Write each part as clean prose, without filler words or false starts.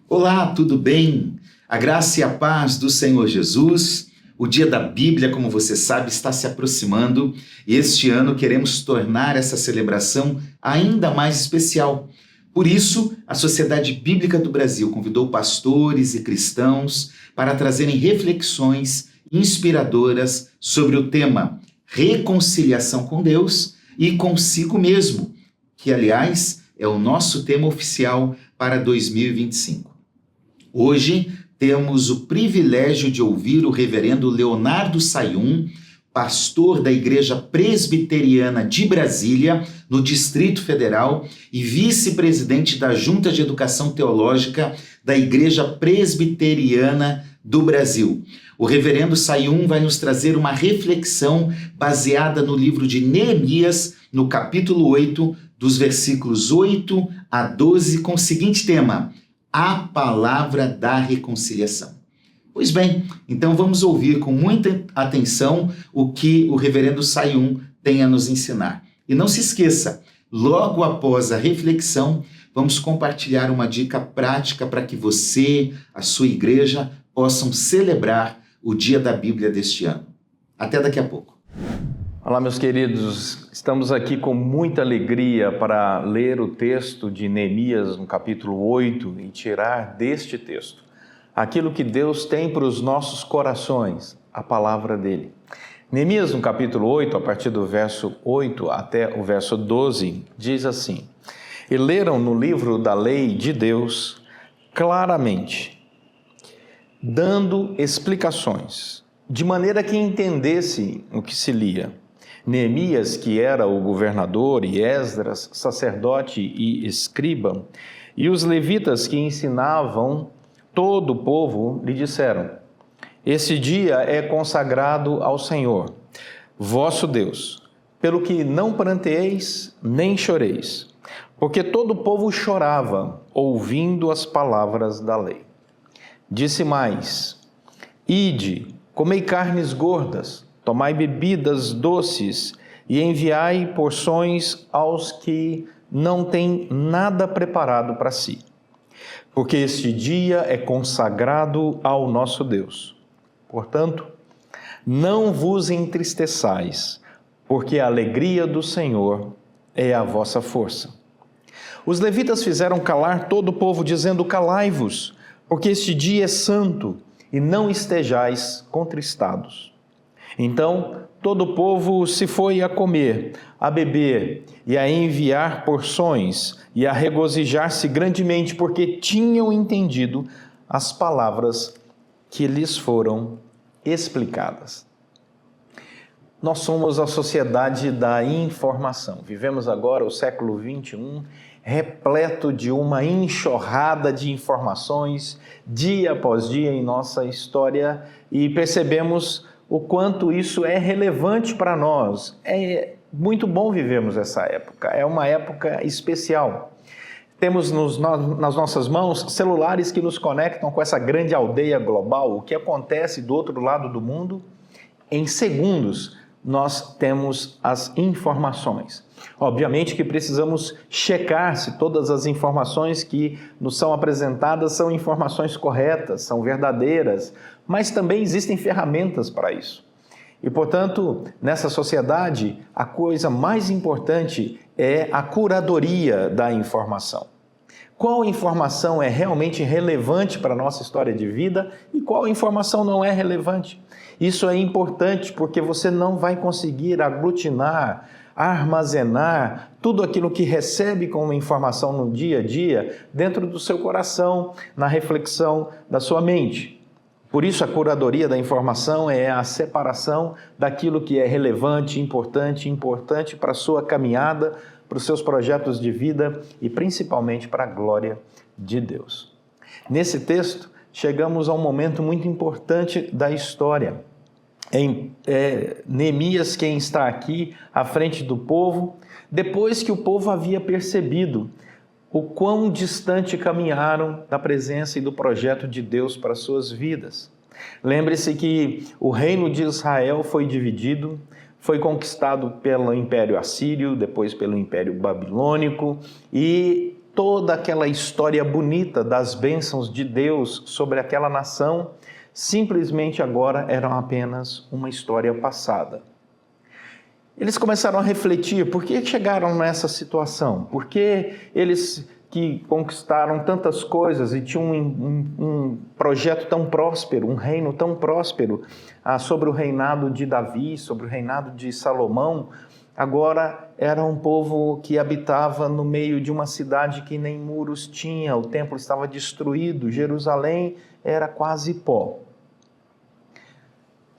Olá, tudo bem? A graça e a paz do Senhor Jesus. O dia da Bíblia, como você sabe, está se aproximando e este ano queremos tornar essa celebração ainda mais especial. Por isso, a Sociedade Bíblica do Brasil convidou pastores e cristãos para trazerem reflexões inspiradoras sobre o tema reconciliação com Deus e consigo mesmo, que, aliás, é o nosso tema oficial para 2025. Hoje temos o privilégio de ouvir o reverendo Leonardo Sayum, pastor da Igreja Presbiteriana de Brasília, no Distrito Federal, e vice-presidente da Junta de Educação Teológica da Igreja Presbiteriana do Brasil. O reverendo Sayum vai nos trazer uma reflexão baseada no livro de Neemias, no capítulo 8, dos versículos 8 a 12, com o seguinte tema: a palavra da reconciliação. Pois bem, então vamos ouvir com muita atenção o que o reverendo Sayum tem a nos ensinar. E não se esqueça, logo após a reflexão, vamos compartilhar uma dica prática para que você, a sua igreja, possam celebrar o Dia da Bíblia deste ano. Até daqui a pouco. Olá, meus queridos, estamos aqui com muita alegria para ler o texto de Neemias no capítulo 8 e tirar deste texto aquilo que Deus tem para os nossos corações, a palavra dele. Neemias no capítulo 8, a partir do verso 8 até o verso 12, diz assim: e leram no livro da lei de Deus claramente, dando explicações, de maneira que entendesse o que se lia. Neemias, que era o governador, e Esdras, sacerdote e escriba, e os levitas que ensinavam todo o povo, lhe disseram: esse dia é consagrado ao Senhor, vosso Deus, pelo que não pranteeis nem choreis, porque todo o povo chorava, ouvindo as palavras da lei. Disse mais: ide, comei carnes gordas, tomai bebidas doces e enviai porções aos que não têm nada preparado para si, porque este dia é consagrado ao nosso Deus. Portanto, não vos entristeçais, porque a alegria do Senhor é a vossa força. Os levitas fizeram calar todo o povo, dizendo: calai-vos, porque este dia é santo, e não estejais contristados. Então todo o povo se foi a comer, a beber e a enviar porções e a regozijar-se grandemente, porque tinham entendido as palavras que lhes foram explicadas. Nós somos a sociedade da informação. Vivemos agora o século XXI, repleto de uma enxurrada de informações, dia após dia em nossa história, e percebemos o quanto isso é relevante para nós. É muito bom vivermos essa época, é uma época especial. Temos nas nossas mãos celulares que nos conectam com essa grande aldeia global. O que acontece do outro lado do mundo, em segundos, nós temos as informações. Obviamente que precisamos checar se todas as informações que nos são apresentadas são informações corretas, são verdadeiras, mas também existem ferramentas para isso. E, portanto, nessa sociedade, a coisa mais importante é a curadoria da informação. Qual informação é realmente relevante para a nossa história de vida e qual informação não é relevante? Isso é importante porque você não vai conseguir aglutinar, armazenar tudo aquilo que recebe como informação no dia a dia dentro do seu coração, na reflexão da sua mente. Por isso, a curadoria da informação é a separação daquilo que é relevante, importante para a sua caminhada, para os seus projetos de vida e principalmente para a glória de Deus. Nesse texto, chegamos a um momento muito importante da história. Neemias quem está aqui à frente do povo, depois que o povo havia percebido o quão distante caminharam da presença e do projeto de Deus para as suas vidas. Lembre-se que o reino de Israel foi dividido, foi conquistado pelo Império Assírio, depois pelo Império Babilônico, e toda aquela história bonita das bênçãos de Deus sobre aquela nação, simplesmente agora eram apenas uma história passada. Eles começaram a refletir, por que chegaram nessa situação? Por que eles que conquistaram tantas coisas e tinham um projeto tão próspero, um reino tão próspero, sobre o reinado de Davi, sobre o reinado de Salomão, agora era um povo que habitava no meio de uma cidade que nem muros tinha, o templo estava destruído, Jerusalém era quase pó.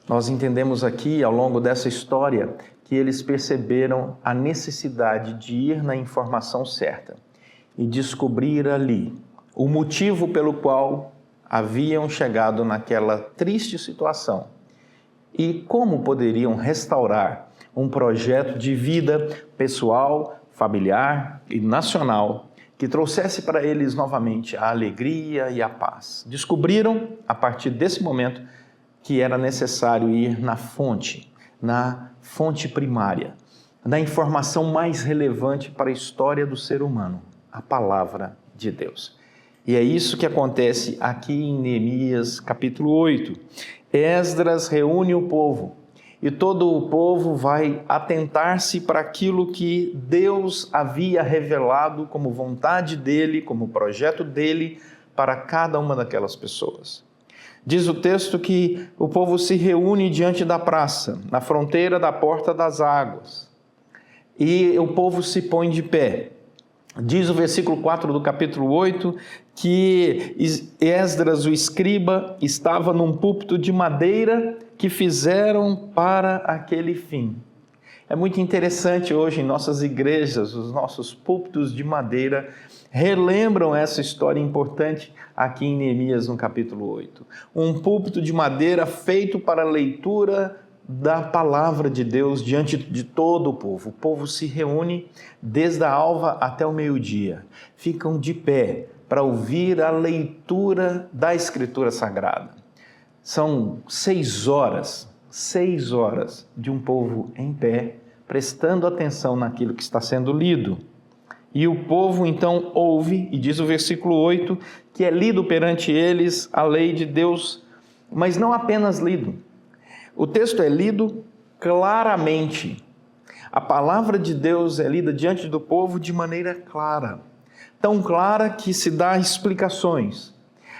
Nós entendemos aqui, ao longo dessa história, que eles perceberam a necessidade de ir na informação certa e descobrir ali o motivo pelo qual haviam chegado naquela triste situação e como poderiam restaurar um projeto de vida pessoal, familiar e nacional que trouxesse para eles novamente a alegria e a paz. Descobriram, a partir desse momento, que era necessário ir na fonte primária, na informação mais relevante para a história do ser humano, a palavra de Deus. E é isso que acontece aqui em Neemias capítulo 8. Esdras reúne o povo e todo o povo vai atentar-se para aquilo que Deus havia revelado como vontade dele, como projeto dele para cada uma daquelas pessoas. Diz o texto que o povo se reúne diante da praça, na fronteira da Porta das Águas, e o povo se põe de pé. Diz o versículo 4 do capítulo 8 que Esdras, o escriba, estava num púlpito de madeira que fizeram para aquele fim. É muito interessante hoje em nossas igrejas, os nossos púlpitos de madeira relembram essa história importante aqui em Neemias no capítulo 8. Um púlpito de madeira feito para a leitura da palavra de Deus diante de todo o povo. O povo se reúne desde a alva até o meio-dia. Ficam de pé para ouvir a leitura da Escritura Sagrada. São 6 horas de um povo em pé, prestando atenção naquilo que está sendo lido. E o povo então ouve, e diz o versículo 8, que é lido perante eles a lei de Deus, mas não apenas lido. O texto é lido claramente. A palavra de Deus é lida diante do povo de maneira clara. Tão clara que se dá explicações.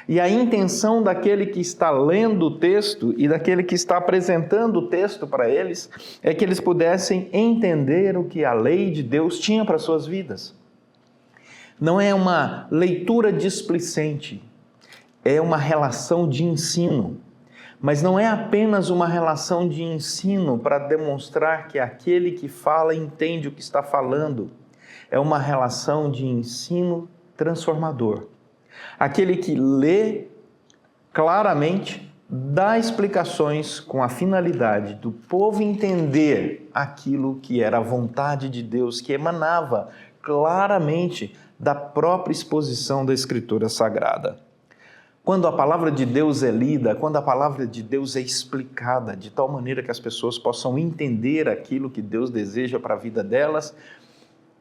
E a intenção daquele que está lendo o texto e daquele que está apresentando o texto para eles é que eles pudessem entender o que a lei de Deus tinha para suas vidas. Não é uma leitura displicente, é uma relação de ensino. Mas não é apenas uma relação de ensino para demonstrar que aquele que fala entende o que está falando. É uma relação de ensino transformador. Aquele que lê claramente, dá explicações com a finalidade do povo entender aquilo que era a vontade de Deus, que emanava claramente da própria exposição da Escritura Sagrada. Quando a palavra de Deus é lida, quando a palavra de Deus é explicada, de tal maneira que as pessoas possam entender aquilo que Deus deseja para a vida delas,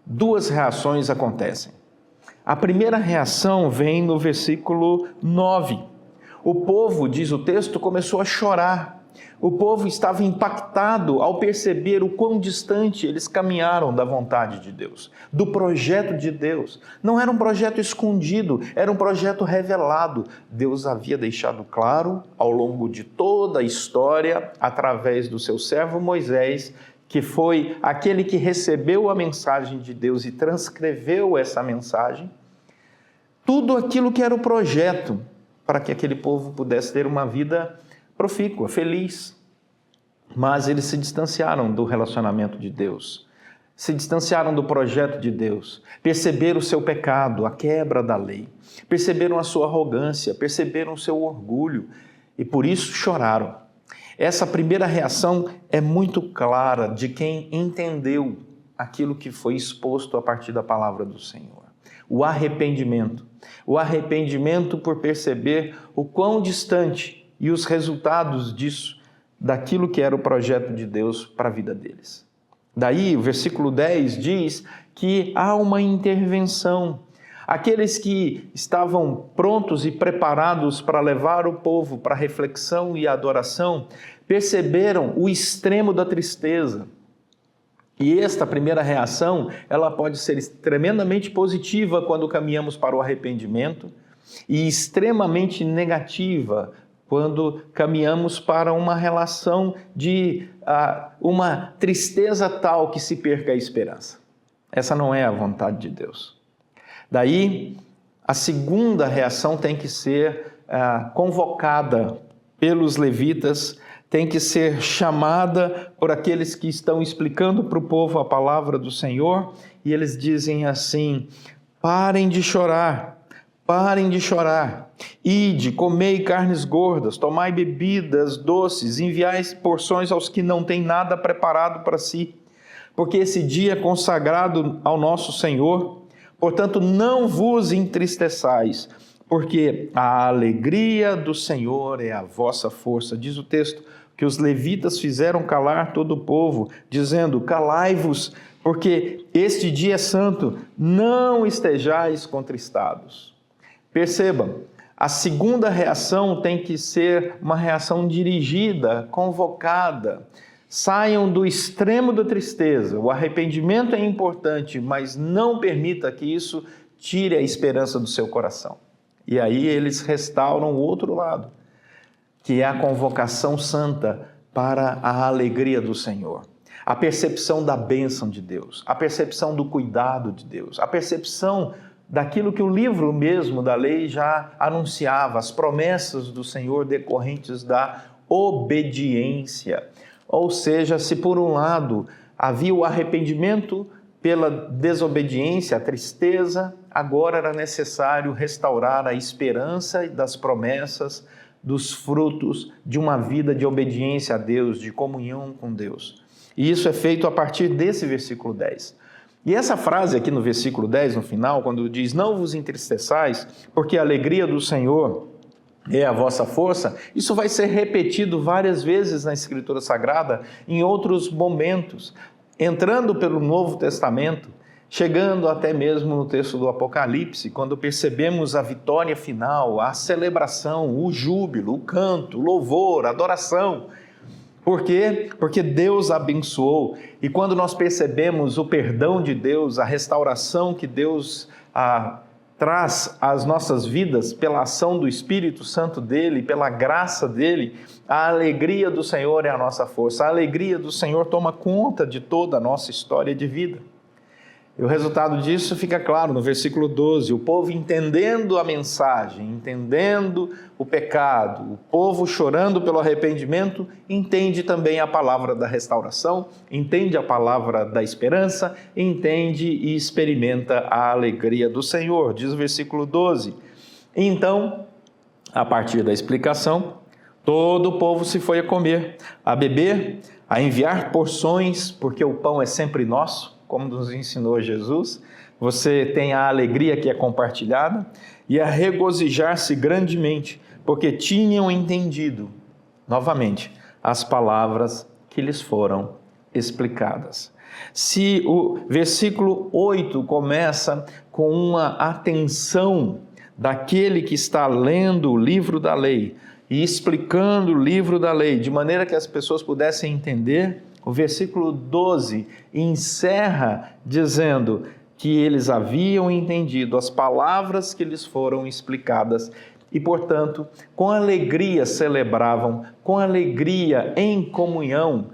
2 reações acontecem. A primeira reação vem no versículo 9. O povo, diz o texto, começou a chorar. O povo estava impactado ao perceber o quão distante eles caminharam da vontade de Deus, do projeto de Deus. Não era um projeto escondido, era um projeto revelado. Deus havia deixado claro ao longo de toda a história, através do seu servo Moisés, que foi aquele que recebeu a mensagem de Deus e transcreveu essa mensagem, tudo aquilo que era o projeto para que aquele povo pudesse ter uma vida profícua, feliz. Mas eles se distanciaram do relacionamento de Deus, se distanciaram do projeto de Deus, perceberam o seu pecado, a quebra da lei, perceberam a sua arrogância, perceberam o seu orgulho e por isso choraram. Essa primeira reação é muito clara de quem entendeu aquilo que foi exposto a partir da palavra do Senhor. O arrependimento por perceber o quão distante e os resultados disso, daquilo que era o projeto de Deus para a vida deles. Daí, o versículo 10 diz que há uma intervenção, Aqueles que estavam prontos e preparados para levar o povo para a reflexão e a adoração, perceberam o extremo da tristeza. E esta primeira reação, ela pode ser tremendamente positiva quando caminhamos para o arrependimento e extremamente negativa quando caminhamos para uma relação de uma tristeza tal que se perca a esperança. Essa não é a vontade de Deus. Daí, a segunda reação tem que ser convocada pelos levitas, tem que ser chamada por aqueles que estão explicando para o povo a palavra do Senhor, e eles dizem assim: parem de chorar. Parem de chorar, ide, comei carnes gordas, tomai bebidas doces, enviai porções aos que não têm nada preparado para si, porque esse dia é consagrado ao nosso Senhor, portanto não vos entristeçais, porque a alegria do Senhor é a vossa força. Diz o texto que os levitas fizeram calar todo o povo, dizendo: calai-vos, porque este dia é santo, não estejais contristados. Percebam, a segunda reação tem que ser uma reação dirigida, convocada. Saiam do extremo da tristeza. O arrependimento é importante, mas não permita que isso tire a esperança do seu coração. E aí eles restauram o outro lado, que é a convocação santa para a alegria do Senhor. A percepção da bênção de Deus, a percepção do cuidado de Deus, a percepção daquilo que o livro mesmo da lei já anunciava, as promessas do Senhor decorrentes da obediência. Ou seja, se por um lado havia o arrependimento pela desobediência, a tristeza, agora era necessário restaurar a esperança das promessas, dos frutos de uma vida de obediência a Deus, de comunhão com Deus. E isso é feito a partir desse versículo 10. E essa frase aqui no versículo 10, no final, quando diz: não vos entristeçais, porque a alegria do Senhor é a vossa força, isso vai ser repetido várias vezes na Escritura Sagrada, em outros momentos, entrando pelo Novo Testamento, chegando até mesmo no texto do Apocalipse, quando percebemos a vitória final, a celebração, o júbilo, o canto, o louvor, a adoração. Por quê? Porque Deus abençoou. E quando nós percebemos o perdão de Deus, a restauração que Deus traz às nossas vidas pela ação do Espírito Santo dele, pela graça dele, a alegria do Senhor é a nossa força. A alegria do Senhor toma conta de toda a nossa história de vida. E o resultado disso fica claro no versículo 12, o povo entendendo a mensagem, entendendo o pecado, o povo chorando pelo arrependimento, entende também a palavra da restauração, entende a palavra da esperança, entende e experimenta a alegria do Senhor. Diz o versículo 12, então, a partir da explicação, todo o povo se foi a comer, a beber, a enviar porções, porque o pão é sempre nosso, como nos ensinou Jesus, você tem a alegria que é compartilhada, e a regozijar-se grandemente, porque tinham entendido, novamente, as palavras que lhes foram explicadas. Se o versículo 8 começa com uma atenção daquele que está lendo o livro da lei e explicando o livro da lei, de maneira que as pessoas pudessem entender, o versículo 12 encerra dizendo que eles haviam entendido as palavras que lhes foram explicadas e, portanto, com alegria celebravam, com alegria em comunhão,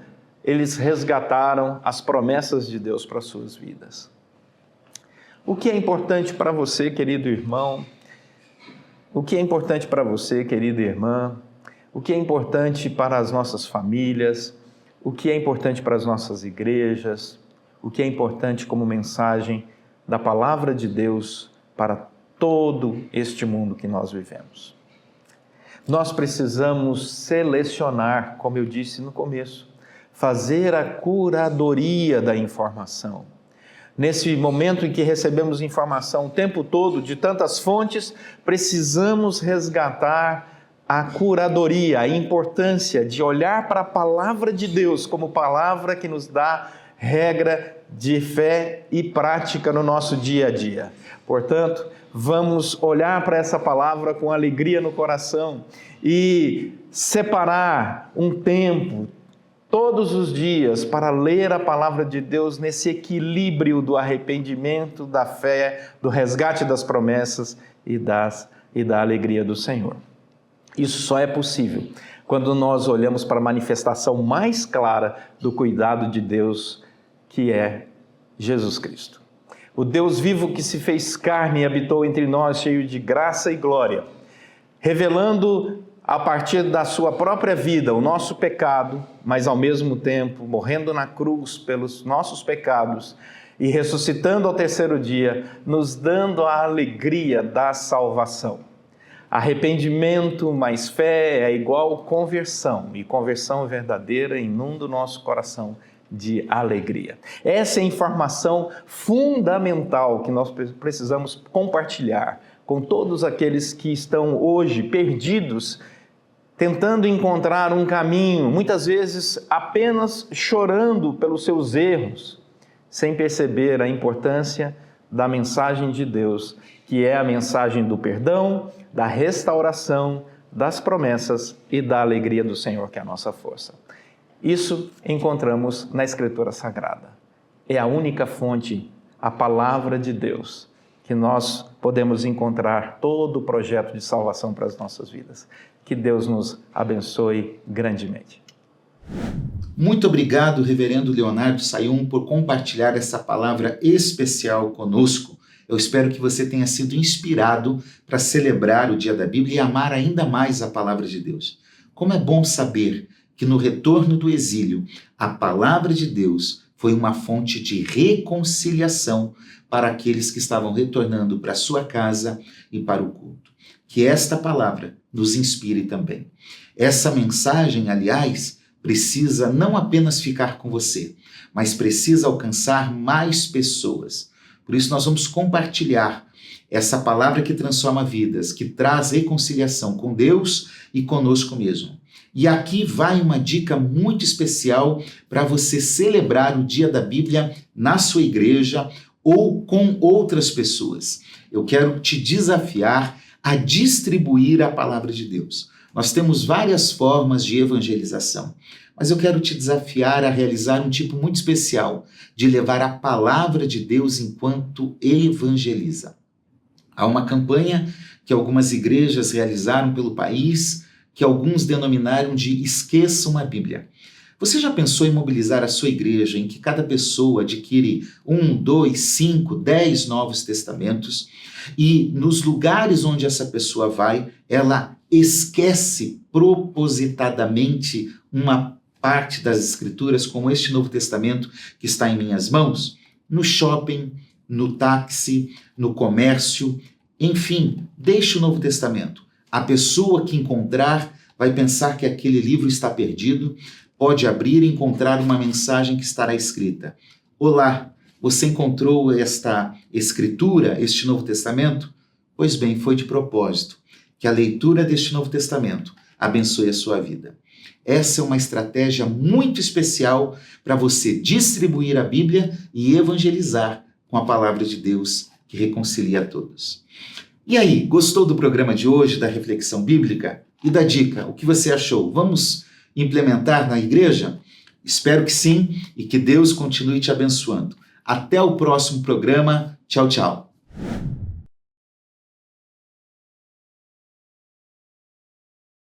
eles resgataram as promessas de Deus para as suas vidas. O que é importante para você, querido irmão? O que é importante para você, querida irmã? O que é importante para as nossas famílias? O que é importante para as nossas igrejas, o que é importante como mensagem da palavra de Deus para todo este mundo que nós vivemos. Nós precisamos selecionar, como eu disse no começo, fazer a curadoria da informação. Nesse momento em que recebemos informação o tempo todo de tantas fontes, precisamos resgatar a curadoria, a importância de olhar para a palavra de Deus como palavra que nos dá regra de fé e prática no nosso dia a dia. Portanto, vamos olhar para essa palavra com alegria no coração e separar um tempo todos os dias para ler a palavra de Deus nesse equilíbrio do arrependimento, da fé, do resgate das promessas e da alegria do Senhor. Isso só é possível quando nós olhamos para a manifestação mais clara do cuidado de Deus, que é Jesus Cristo. O Deus vivo que se fez carne e habitou entre nós, cheio de graça e glória, revelando a partir da sua própria vida o nosso pecado, mas ao mesmo tempo morrendo na cruz pelos nossos pecados e ressuscitando ao terceiro dia, nos dando a alegria da salvação. Arrependimento mais fé é igual conversão, e conversão verdadeira inunda o nosso coração de alegria. Essa é a informação fundamental que nós precisamos compartilhar com todos aqueles que estão hoje perdidos, tentando encontrar um caminho, muitas vezes apenas chorando pelos seus erros, sem perceber a importância da mensagem de Deus, que é a mensagem do perdão, da restauração, das promessas e da alegria do Senhor, que é a nossa força. Isso encontramos na Escritura Sagrada. É a única fonte, a palavra de Deus, que nós podemos encontrar todo o projeto de salvação para as nossas vidas. Que Deus nos abençoe grandemente. Muito obrigado, Reverendo Leonardo Sayum, por compartilhar essa palavra especial conosco. Eu espero que você tenha sido inspirado para celebrar o Dia da Bíblia e amar ainda mais a palavra de Deus. Como é bom saber que no retorno do exílio, a palavra de Deus foi uma fonte de reconciliação para aqueles que estavam retornando para a sua casa e para o culto. Que esta palavra nos inspire também. Essa mensagem, aliás, precisa não apenas ficar com você, mas precisa alcançar mais pessoas. Por isso nós vamos compartilhar essa palavra que transforma vidas, que traz reconciliação com Deus e conosco mesmo. E aqui vai uma dica muito especial para você celebrar o Dia da Bíblia na sua igreja ou com outras pessoas. Eu quero te desafiar a distribuir a palavra de Deus. Nós temos várias formas de evangelização, mas eu quero te desafiar a realizar um tipo muito especial de levar a palavra de Deus enquanto evangeliza. Há uma campanha que algumas igrejas realizaram pelo país, que alguns denominaram de Esqueçam a Bíblia. Você já pensou em mobilizar a sua igreja em que cada pessoa adquire 1, 2, 5, 10 Novos Testamentos e nos lugares onde essa pessoa vai, ela esquece propositadamente uma parte das Escrituras, como este Novo Testamento que está em minhas mãos? No shopping, no táxi, no comércio, enfim, deixe o Novo Testamento. A pessoa que encontrar vai pensar que aquele livro está perdido, pode abrir e encontrar uma mensagem que estará escrita: Olá, você encontrou esta escritura, este Novo Testamento? Pois bem, foi de propósito que a leitura deste Novo Testamento abençoe a sua vida. Essa é uma estratégia muito especial para você distribuir a Bíblia e evangelizar com a palavra de Deus que reconcilia a todos. E aí, gostou do programa de hoje, da reflexão bíblica e da dica? O que você achou? Vamos implementar na igreja? Espero que sim e que Deus continue te abençoando. Até o próximo programa. Tchau, tchau.